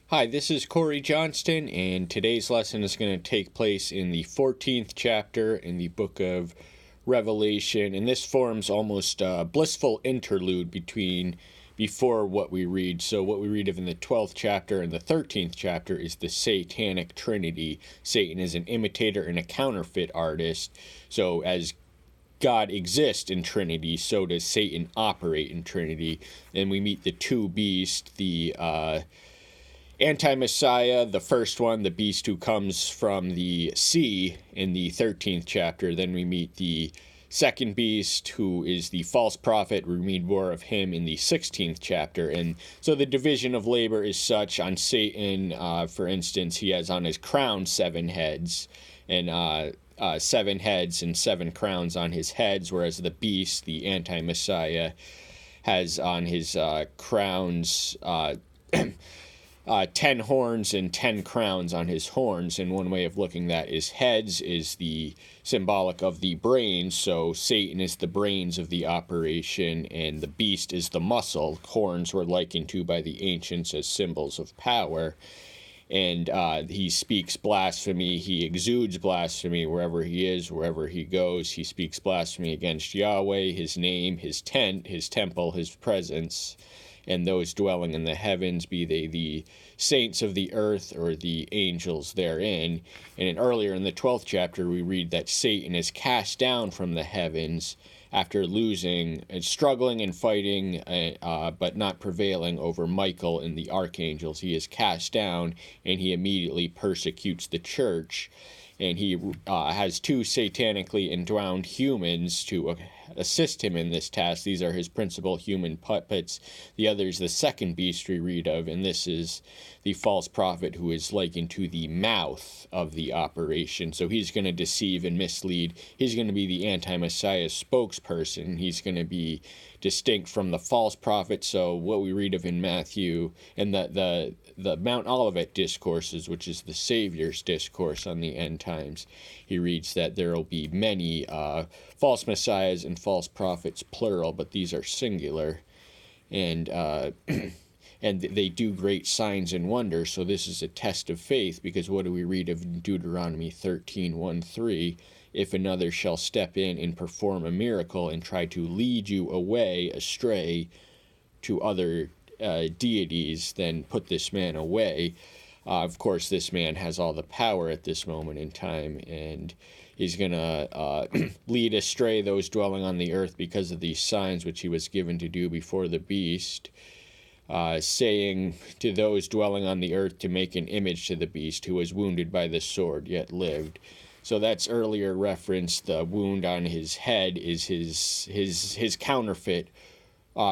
Hi, this is Corey Johnston, and today's lesson is going to take place in the 14th chapter in the book of Revelation, and this forms almost a blissful interlude before what we read. So what we read of in the 12th chapter and the 13th chapter is the Satanic Trinity. Satan is an imitator and a counterfeit artist. So as God exists in Trinity, so does Satan operate in Trinity. And we meet the two beasts, the anti-Messiah, the first one, the beast who comes from the sea in the 13th chapter. Then we meet the second beast, who is the false prophet. We read more of him in the 16th chapter. And so the division of labor is such on Satan. For instance, he has on his crown 7 heads, and 7 heads and 7 crowns on his heads, whereas the beast, the anti-Messiah, has on his crowns 10 horns and 10 crowns on his horns. And one way of looking at his heads is the symbolic of the brains. So Satan is the brains of the operation, and the beast is the muscle. Horns were likened to by the ancients as symbols of power. And he speaks blasphemy. He exudes blasphemy wherever he is, wherever he goes. He speaks blasphemy against Yahweh, his name, his tent, his temple, his presence, and those dwelling in the heavens, be they the saints of the earth or the angels therein. And earlier in the 12th chapter, we read that Satan is cast down from the heavens after losing and struggling and fighting, but not prevailing over Michael and the archangels. He is cast down, and he immediately persecutes the church. And he has 2 satanically endowed humans to assist him in this task. These are his principal human puppets. The other is the second beast we read of, and this is the false prophet, who is likened to the mouth of the operation. So he's going to deceive and mislead. He's going to be the anti-Messiah spokesperson. He's going to be distinct from the false prophet. So what we read of in Matthew and the Mount Olivet discourses, which is the Savior's discourse on the end times, he reads that there will be many false messiahs and false prophets, plural, but these are singular, and and they do great signs and wonders. So this is a test of faith, because what do we read of Deuteronomy 13:1-3? If another shall step in and perform a miracle and try to lead you away astray to other deities, then put this man away. Of course, this man has all the power at this moment in time, and he's going to lead astray those dwelling on the earth because of these signs which he was given to do before the beast, saying to those dwelling on the earth to make an image to the beast, who was wounded by the sword, yet lived. So that's earlier reference. The wound on his head is his counterfeit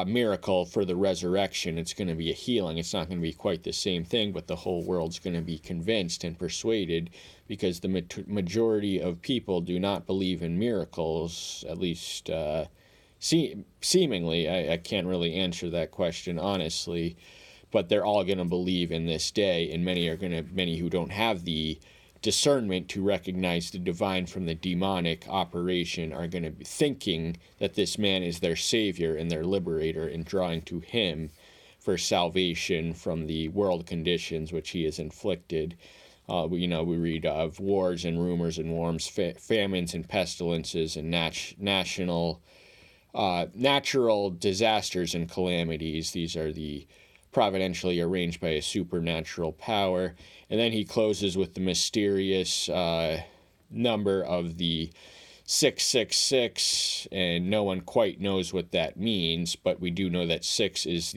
miracle for the resurrection. It's going to be a healing. It's not going to be quite the same thing, but the whole world's going to be convinced and persuaded, because the majority of people do not believe in miracles, at least seemingly. I can't really answer that question honestly, but they're all going to believe in this day, and many who don't have the discernment to recognize the divine from the demonic operation are going to be thinking that this man is their savior and their liberator, and drawing to him for salvation from the world conditions which he has inflicted. We read of wars and rumors and worms, famines and pestilences, and natural disasters and calamities. These are the providentially arranged by a supernatural power. And then he closes with the mysterious number of the 666, and no one quite knows what that means, but we do know that 6 is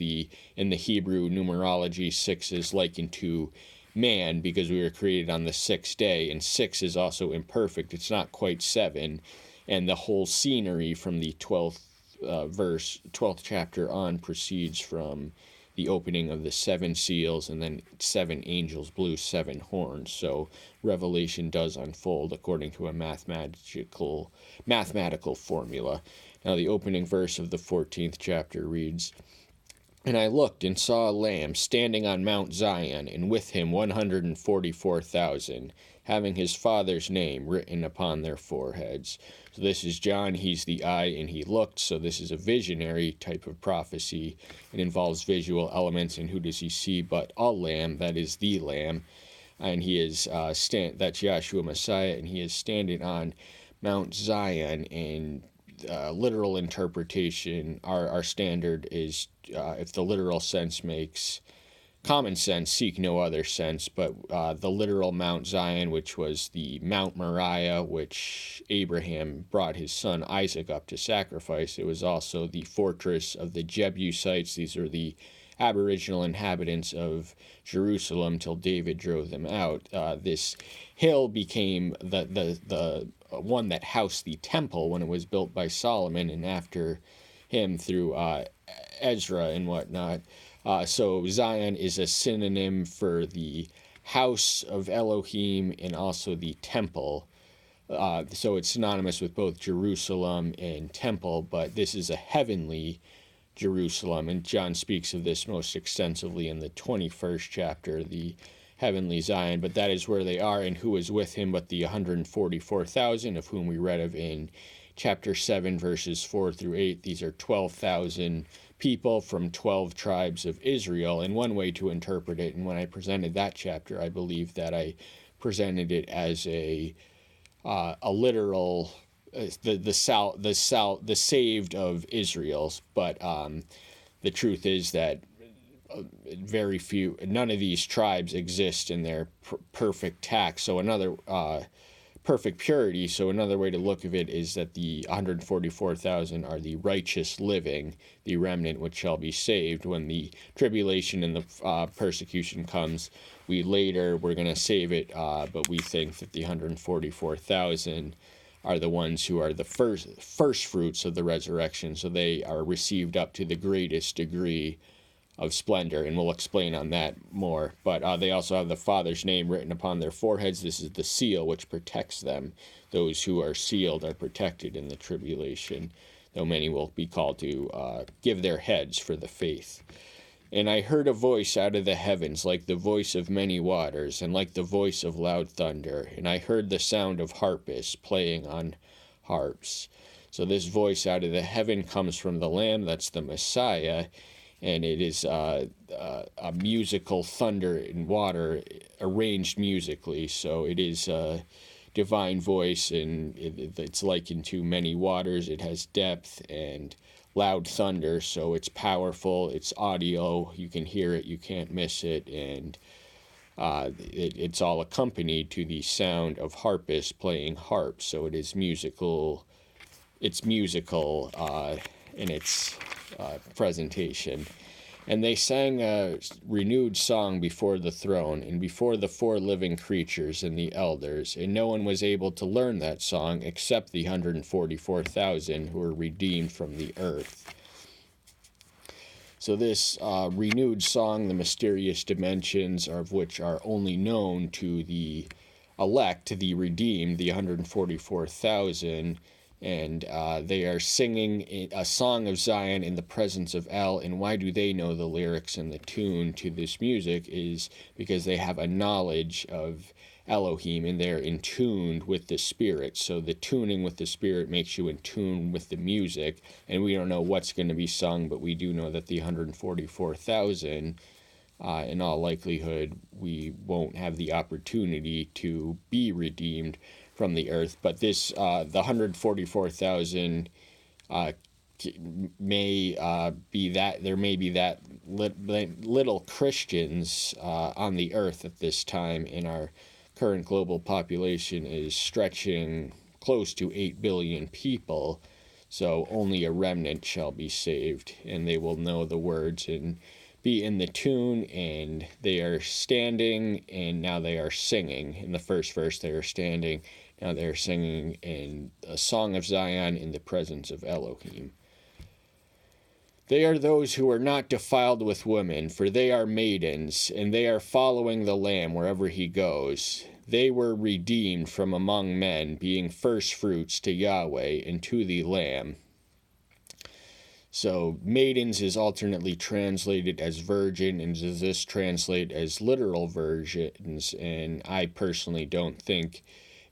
in the Hebrew numerology, 6 is likened to man, because we were created on the 6th day, and 6 is also imperfect. It's not quite 7, and the whole scenery from the 12th chapter on proceeds from the opening of the 7 seals, and then 7 angels blew 7 horns. So Revelation does unfold according to a mathematical formula. Now the opening verse of the 14th chapter reads, "And I looked and saw a Lamb standing on Mount Zion, and with him 144,000, having his father's name written upon their foreheads. So this is John, he's the eye, and he looked. So this is a visionary type of prophecy. It involves visual elements, and who does he see but a lamb, that is the Lamb. And he is, that's Yahshua Messiah, and he is standing on Mount Zion. And literal interpretation, our standard is, if the literal sense makes common sense, seek no other sense, but the literal Mount Zion, which was the Mount Moriah, which Abraham brought his son Isaac up to sacrifice. It was also the fortress of the Jebusites. These are the aboriginal inhabitants of Jerusalem till David drove them out. This hill became the one that housed the temple when it was built by Solomon, and after him through Ezra and whatnot. So Zion is a synonym for the house of Elohim and also the temple. So it's synonymous with both Jerusalem and temple, but this is a heavenly Jerusalem, and John speaks of this most extensively in the 21st chapter, the heavenly Zion. But that is where they are, and who is with him but the 144,000, of whom we read of in chapter 7, verses 4 through 8. These are 12,000 people from 12 tribes of Israel, and one way to interpret it, and when I presented that chapter, I believe that I presented it as a literal the saved of Israel's, but the truth is that very few, none of these tribes exist in their perfect tact. So another perfect purity. So another way to look at it is that the 144,000 are the righteous living, the remnant which shall be saved when the tribulation and the persecution comes. We're going to save it, but we think that the 144,000 are the ones who are the first fruits of the resurrection. So they are received up to the greatest degree of splendor, and we'll explain on that more. But they also have the Father's name written upon their foreheads. This is the seal which protects them. Those who are sealed are protected in the tribulation, though many will be called to give their heads for the faith. And I heard a voice out of the heavens, like the voice of many waters, and like the voice of loud thunder. And I heard the sound of harpists playing on harps. So this voice out of the heaven comes from the Lamb, that's the Messiah, and it is a musical thunder and water arranged musically. So it is a divine voice, and it's likened to many waters. It has depth and loud thunder, so it's powerful, it's audio, you can hear it, you can't miss it, and it's all accompanied to the sound of harpists playing harps. So it is musical, it's musical in its presentation. And they sang a renewed song before the throne and before the four living creatures and the elders, and no one was able to learn that song except the 144,000 who were redeemed from the earth. So this renewed song, the mysterious dimensions of which are only known to the elect, the redeemed, the 144,000, and they are singing a song of Zion in the presence of El. And why do they know the lyrics and the tune to this music is because they have a knowledge of Elohim, and they're in tune with the Spirit. So the tuning with the Spirit makes you in tune with the music, and we don't know what's going to be sung, but we do know that the 144,000, in all likelihood, we won't have the opportunity to be redeemed from the earth. But this, the 144,000 may be that there may be that little Christians on the earth at this time, and our current global population is stretching close to 8 billion people. So only a remnant shall be saved, and they will know the words and be in the tune, and they are standing, and now they are singing. In the first verse, they are standing. Now they're singing in a song of Zion in the presence of Elohim. They are those who are not defiled with women, for they are maidens, and they are following the Lamb wherever he goes. They were redeemed from among men, being first fruits to Yahweh and to the Lamb. So maidens is alternately translated as virgin, and does this translate as literal virgins? And I personally don't think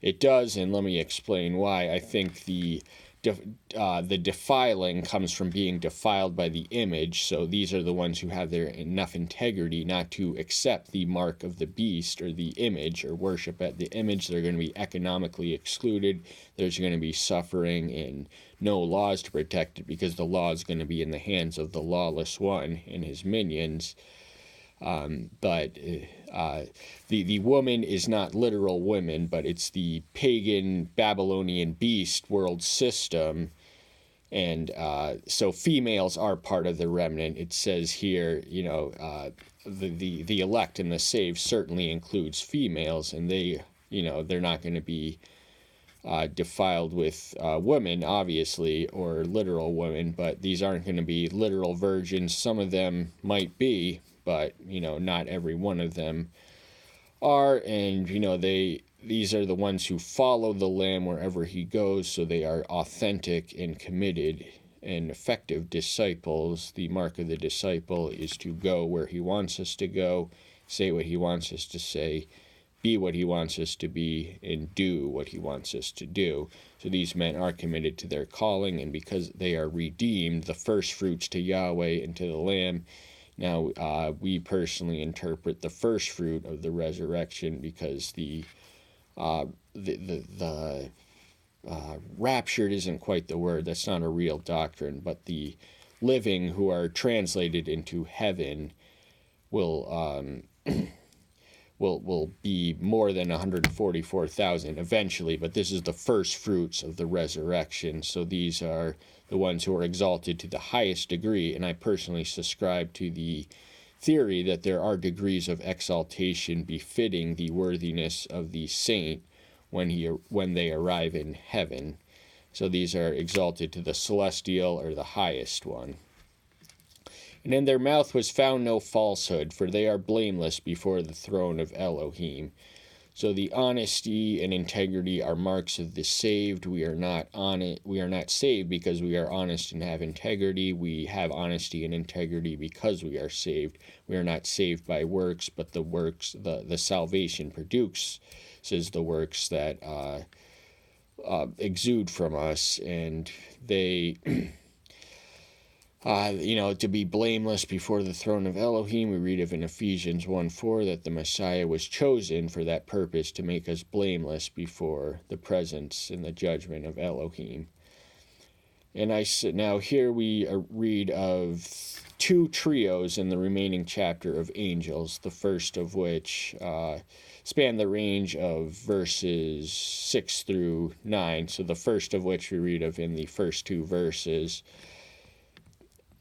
it does, and let me explain why. I think the defiling comes from being defiled by the image. So these are the ones who have their enough integrity not to accept the mark of the beast or the image or worship at the image. They're going to be economically excluded. There's going to be suffering and no laws to protect it, because the law is going to be in the hands of the lawless one and his minions. But the woman is not literal women, but it's the pagan Babylonian beast world system. And so females are part of the remnant. It says here, the elect and the saved certainly includes females, and they're not going to be defiled with women, obviously, or literal women, but these aren't going to be literal virgins. Some of them might be, but not every one of them are. And these are the ones who follow the Lamb wherever he goes, so they are authentic and committed and effective disciples. The mark of the disciple is to go where he wants us to go, say what he wants us to say, be what he wants us to be, and do what he wants us to do. So these men are committed to their calling, and because they are redeemed, the first fruits to Yahweh and to the Lamb. Now, we personally interpret the first fruit of the resurrection, because the raptured isn't quite the word. That's not a real doctrine, but the living who are translated into heaven will be more than 144,000 eventually, but this is the first fruits of the resurrection. So these are the ones who are exalted to the highest degree, and I personally subscribe to the theory that there are degrees of exaltation befitting the worthiness of the saint when they arrive in heaven. So these are exalted to the celestial or the highest one. And in their mouth was found no falsehood, for they are blameless before the throne of Elohim. So the honesty and integrity are marks of the saved. We are not saved because we are honest and have integrity. We have honesty and integrity because we are saved. We are not saved by works, but the works, the salvation produces the works that exude from us, and they to be blameless before the throne of Elohim. We read of in Ephesians 1:4 that the Messiah was chosen for that purpose, to make us blameless before the presence and the judgment of Elohim. And now here we read of two trios in the remaining chapter of angels, the first of which span the range of verses 6 through 9. So the first of which we read of in the first two verses.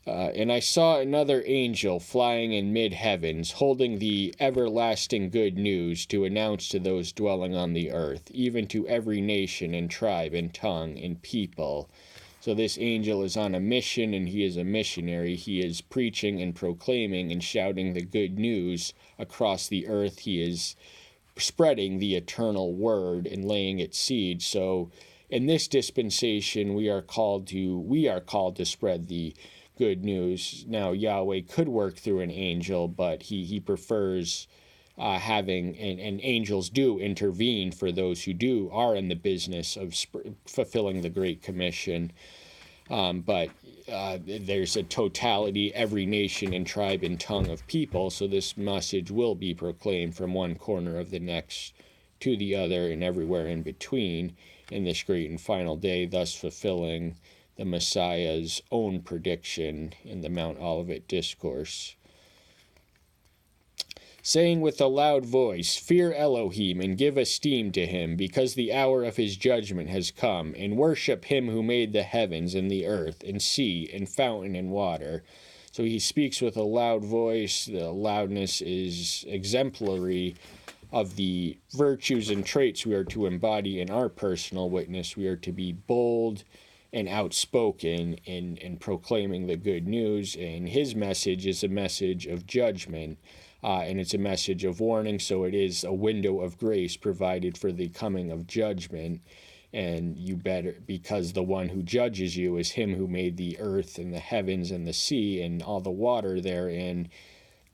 And I saw another angel flying in mid-heavens, holding the everlasting good news to announce to those dwelling on the earth, even to every nation and tribe and tongue and people. So this angel is on a mission, and he is a missionary. He is preaching and proclaiming and shouting the good news across the earth. He is spreading the eternal word and laying its seed. So in this dispensation, we are called to spread the good news. Now, Yahweh could work through an angel, but he prefers having, and angels do intervene for those who are in the business of fulfilling the Great Commission. But there's a totality, every nation and tribe and tongue of people, so this message will be proclaimed from one corner of the next to the other and everywhere in between in this great and final day, thus fulfilling the Messiah's own prediction in the Mount Olivet Discourse. Saying with a loud voice, "Fear Elohim, and give esteem to him, because the hour of his judgment has come, and worship him who made the heavens and the earth, and sea, and fountain, and water." So he speaks with a loud voice. The loudness is exemplary of the virtues and traits we are to embody in our personal witness. We are to be bold and outspoken in proclaiming the good news, and his message is a message of judgment, and it's a message of warning, so it is a window of grace provided for the coming of judgment. and you better, because the one who judges you is him who made the earth and the heavens and the sea and all the water therein.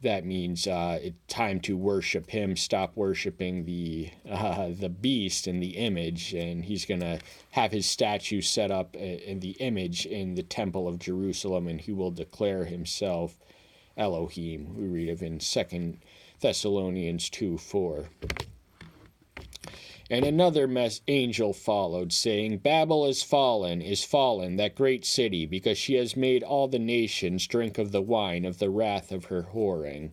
That means it's time to worship him. Stop worshiping the beast and the image, and he's gonna have his statue set up in the image in the temple of Jerusalem, and he will declare himself Elohim. We read of in 2 Thessalonians 2:4. And another angel followed, saying, Babel is fallen, that great city, because she has made all the nations drink of the wine of the wrath of her whoring.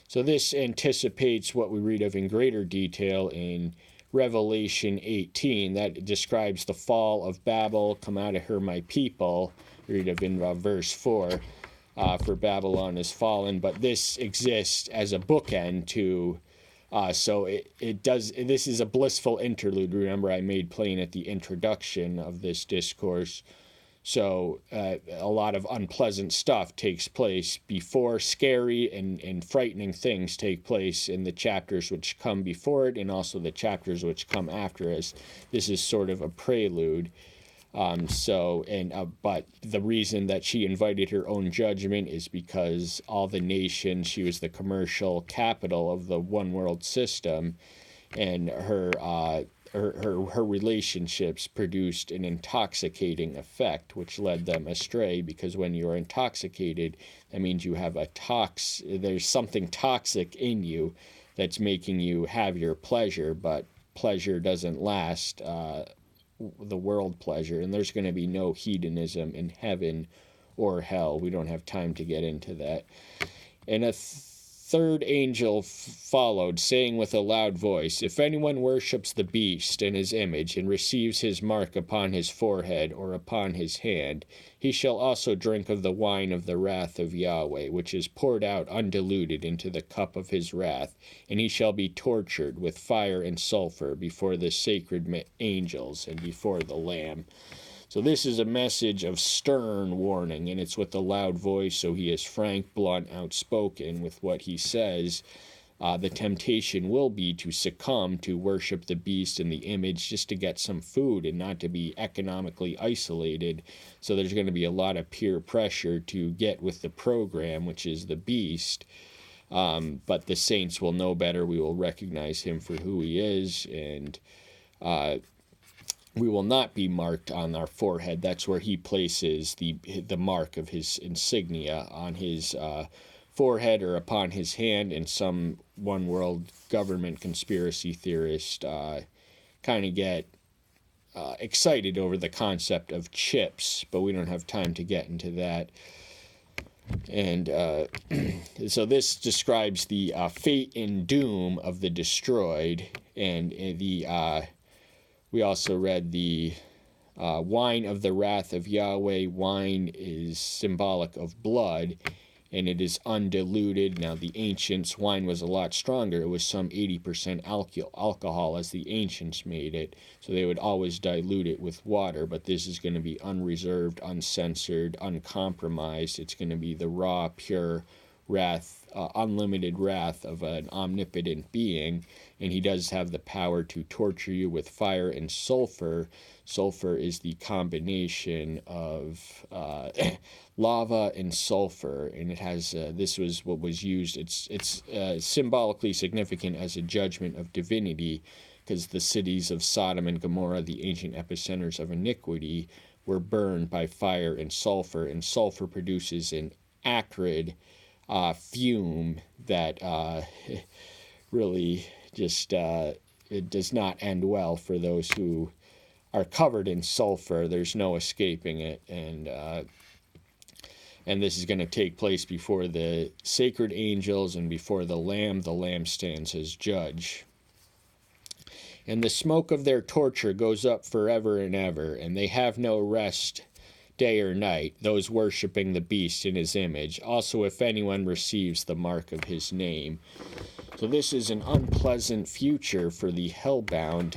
So this anticipates what we read of in greater detail in Revelation 18. That describes the fall of Babel. Come out of her, my people. We read of in verse 4. For Babylon is fallen. But this exists as a bookend to... so it does. This is a blissful interlude. Remember, I made plain at the introduction of this discourse. So a lot of unpleasant stuff takes place before. Scary and frightening things take place in the chapters which come before it, and also the chapters which come after us. This is sort of a prelude. But the reason that she invited her own judgment is because all the nations, she was the commercial capital of the one world system, and her relationships produced an intoxicating effect, which led them astray, because when you're intoxicated, that means you have there's something toxic in you that's making you have your pleasure, but pleasure doesn't last, the world pleasure, and there's going to be no hedonism in heaven or hell. We don't have time to get into that. And a third angel followed, saying with a loud voice, If anyone worships the beast and his image, and receives his mark upon his forehead or upon his hand, he shall also drink of the wine of the wrath of Yahweh, which is poured out undiluted into the cup of his wrath, and he shall be tortured with fire and sulfur before the sacred angels and before the Lamb. So this is a message of stern warning, and it's with a loud voice, so he is frank, blunt, outspoken with what he says. The temptation will be to succumb to worship the beast and the image just to get some food and not to be economically isolated. So there's going to be a lot of peer pressure to get with the program, which is the beast. But the saints will know better. We will recognize him for who he is, and we will not be marked on our forehead. That's where he places the mark of his insignia, on his forehead or upon his hand. And some one world government conspiracy theorists kind of get excited over the concept of chips, but we don't have time to get into that. And so this describes the fate and doom of the destroyed, and we also read the wine of the wrath of Yahweh. Wine is symbolic of blood, and it is undiluted. Now, the ancients, wine was a lot stronger. It was some 80% alcohol as the ancients made it, so they would always dilute it with water. But this is going to be unreserved, uncensored, uncompromised. It's going to be the raw, pure wrath, unlimited wrath of an omnipotent being, and he does have the power to torture you with fire and sulfur. Sulfur is the combination of lava and sulfur, and it has this was what was used. It's symbolically significant as a judgment of divinity, because the cities of Sodom and Gomorrah, the ancient epicenters of iniquity, were burned by fire and sulfur produces an acrid fume that really just it does not end well for those who are covered in sulfur. There's no escaping it, and this is going to take place before the sacred angels and before the Lamb. The Lamb stands as judge. And the smoke of their torture goes up forever and ever, and they have no rest day or night, those worshiping the beast in his image. Also, if anyone receives the mark of his name. So this is an unpleasant future for the hellbound.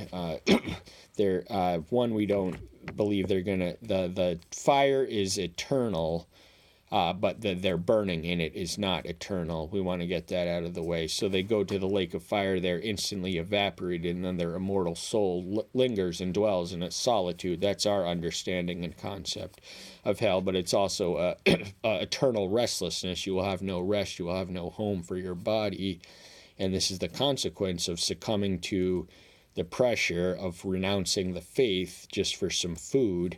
We don't believe they're gonna. The fire is eternal. but their burning in it is not eternal. We want to get that out of the way. So they go to the lake of fire, they're instantly evaporated, and then their immortal soul lingers and dwells in its solitude. That's our understanding and concept of hell, but it's also eternal restlessness. You will have no rest, you will have no home for your body, and this is the consequence of succumbing to the pressure of renouncing the faith just for some food.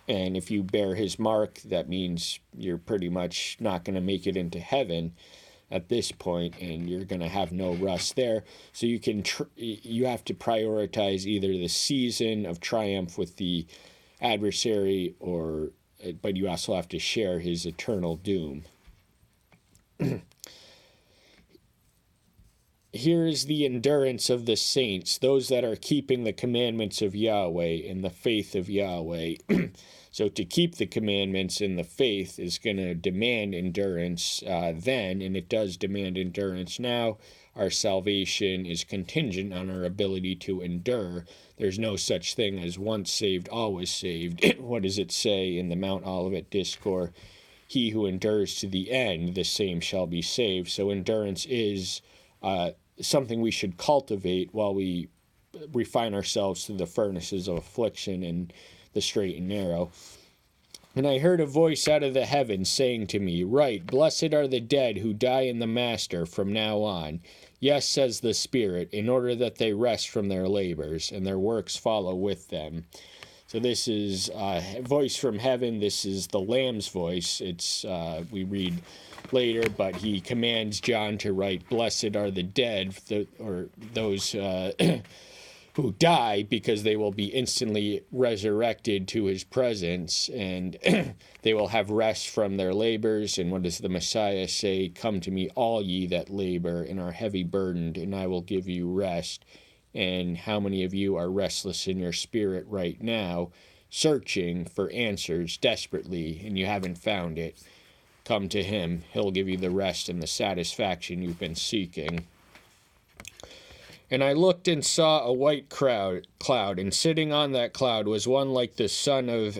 And if you bear his mark, that means you're pretty much not going to make it into heaven at this point, and you're going to have no rest there. So you have to prioritize either the season of triumph with the adversary, but you also have to share his eternal doom. Here is the endurance of the saints, those that are keeping the commandments of Yahweh and the faith of Yahweh. So to keep the commandments and the faith is going to demand endurance then, and it does demand endurance now. Our salvation is contingent on our ability to endure. There's no such thing as once saved, always saved. What does it say in the Mount Olivet Discourse? He who endures to the end, the same shall be saved. So endurance is something we should cultivate while we refine ourselves through the furnaces of affliction and the straight and narrow. And I heard a voice out of the heavens saying to me, Write, blessed are the dead who die in the Master from now on. Yes, says the Spirit, in order that they rest from their labors, and their works follow with them. So this is a voice from heaven. This is the Lamb's voice. It's we read later, but he commands John to write, Blessed are the dead, or those who die, because they will be instantly resurrected to his presence, and they will have rest from their labors. And what does the Messiah say? Come to me, all ye that labor and are heavy burdened, and I will give you rest. And how many of you are restless in your spirit right now, searching for answers desperately, and you haven't found it? Come to him. He'll give you the rest and the satisfaction you've been seeking. And I looked and saw a white cloud, and sitting on that cloud was one like the Son of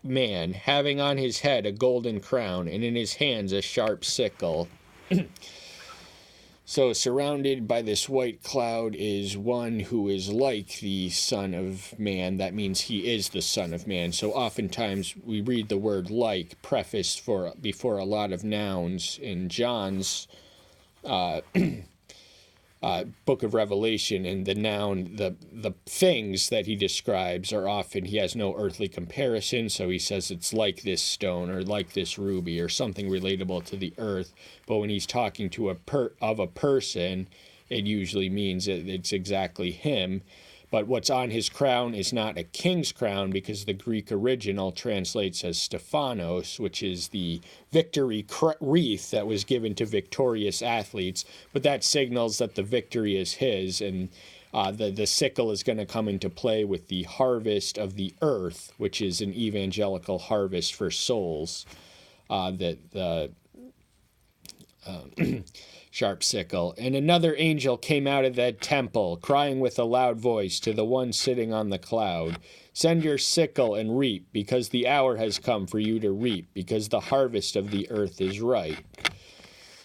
Man, having on his head a golden crown, and in his hands a sharp sickle. So surrounded by this white cloud is one who is like the Son of Man. That means he is the Son of Man. So oftentimes we read the word like prefaced before a lot of nouns in John's book of Revelation, and the noun, the things that he describes are often, he has no earthly comparison, so he says it's like this stone or like this ruby or something relatable to the earth. But when he's talking to a person, it usually means it's exactly him. But what's on his crown is not a king's crown, because the Greek original translates as Stephanos, which is the victory wreath that was given to victorious athletes. But that signals that the victory is his, and the sickle is going to come into play with the harvest of the earth, which is an evangelical harvest for souls. Sharp sickle. And another angel came out of that temple, crying with a loud voice to the one sitting on the cloud, Send your sickle and reap, because the hour has come for you to reap, because the harvest of the earth is ripe.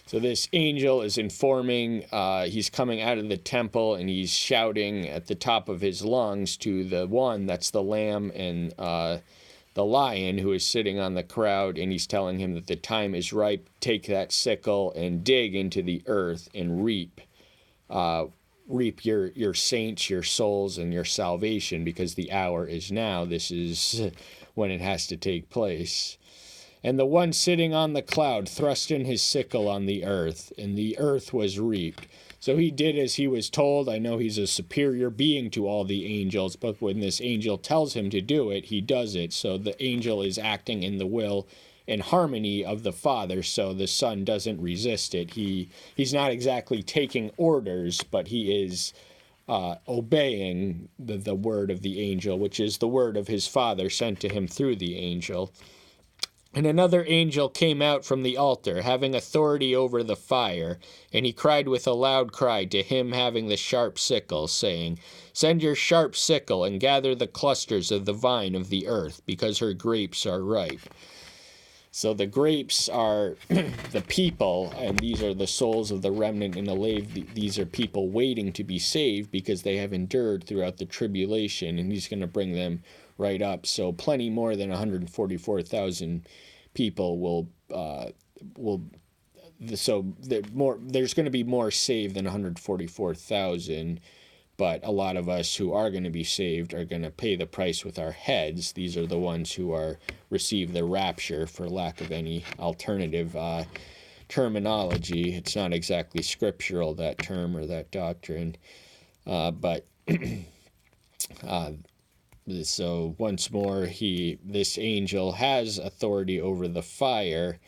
So this angel is informing, he's coming out of the temple, and he's shouting at the top of his lungs to the one, that's the lamb and the lion who is sitting on the crowd, and he's telling him that the time is ripe. Take that sickle and dig into the earth and reap. Reap your saints, your souls, and your salvation, because the hour is now. This is when it has to take place. And the one sitting on the cloud thrust in his sickle on the earth, and the earth was reaped. So he did as he was told. I know he's a superior being to all the angels, but when this angel tells him to do it, he does it. So the angel is acting in the will and harmony of the Father, so the Son doesn't resist it. He's not exactly taking orders, but he is obeying the word of the angel, which is the word of his Father sent to him through the angel. And another angel came out from the altar, having authority over the fire, and he cried with a loud cry to him having the sharp sickle, saying, Send your sharp sickle and gather the clusters of the vine of the earth, because her grapes are ripe. So the grapes are the people, and these are the souls of the remnant in the lave. These are people waiting to be saved because they have endured throughout the tribulation, and he's going to bring them right up. So plenty more than 144,000 people will. So there's going to be more saved than 144,000. But a lot of us who are going to be saved are going to pay the price with our heads. These are the ones who are receive the rapture, for lack of any alternative terminology. It's not exactly scriptural, that term or that doctrine. But so once more, this angel has authority over the fire,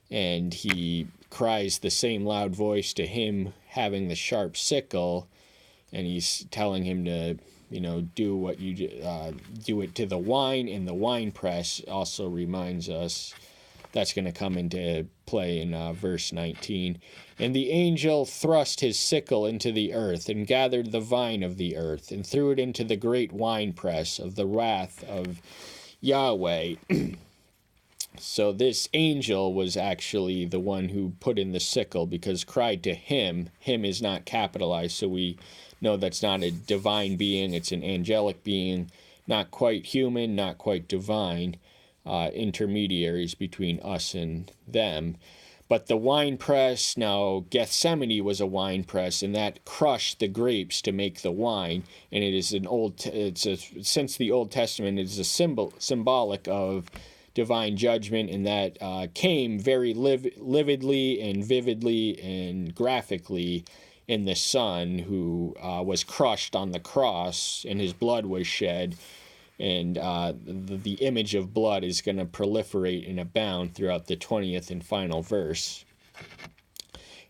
and he cries the same loud voice to him having the sharp sickle. And he's telling him to, do what you do it to the wine in the wine press. Also reminds us that's going to come into play in verse 19. And the angel thrust his sickle into the earth and gathered the vine of the earth and threw it into the great wine press of the wrath of Yahweh. So this angel was actually the one who put in the sickle, because cried to him. Him is not capitalized, so we know that's not a divine being. It's an angelic being, not quite human, not quite divine, intermediaries between us and them. But the wine press, now Gethsemane was a wine press, and that crushed the grapes to make the wine. And it is since the Old Testament, it is a symbolic of divine judgment, and that came very lividly and vividly and graphically in the Son, who was crushed on the cross, and his blood was shed. And the image of blood is going to proliferate and abound throughout the 20th and final verse.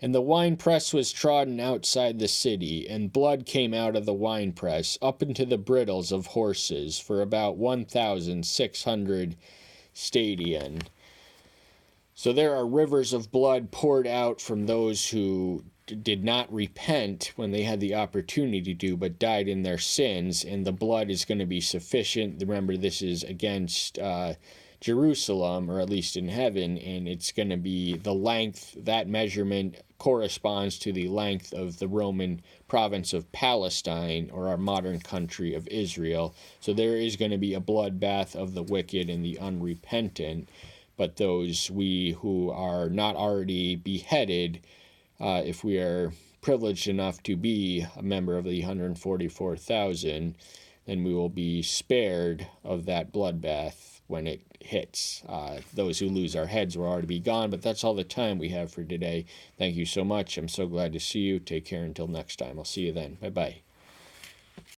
And the winepress was trodden outside the city, and blood came out of the winepress up into the bridles of horses for about 1,600 stadion. So there are rivers of blood poured out from those who did not repent when they had the opportunity to, but died in their sins, and the blood is going to be sufficient. Remember, this is against Jerusalem, or at least in heaven, and it's going to be the length. That measurement corresponds to the length of the Roman province of Palestine, or our modern country of Israel. So there is going to be a bloodbath of the wicked and the unrepentant. But those we who are not already beheaded, if we are privileged enough to be a member of the 144,000, then we will be spared of that bloodbath when it hits. Those who lose our heads will already be gone, but that's all the time we have for today. Thank you so much. I'm so glad to see you. Take care until next time. I'll see you then. Bye-bye.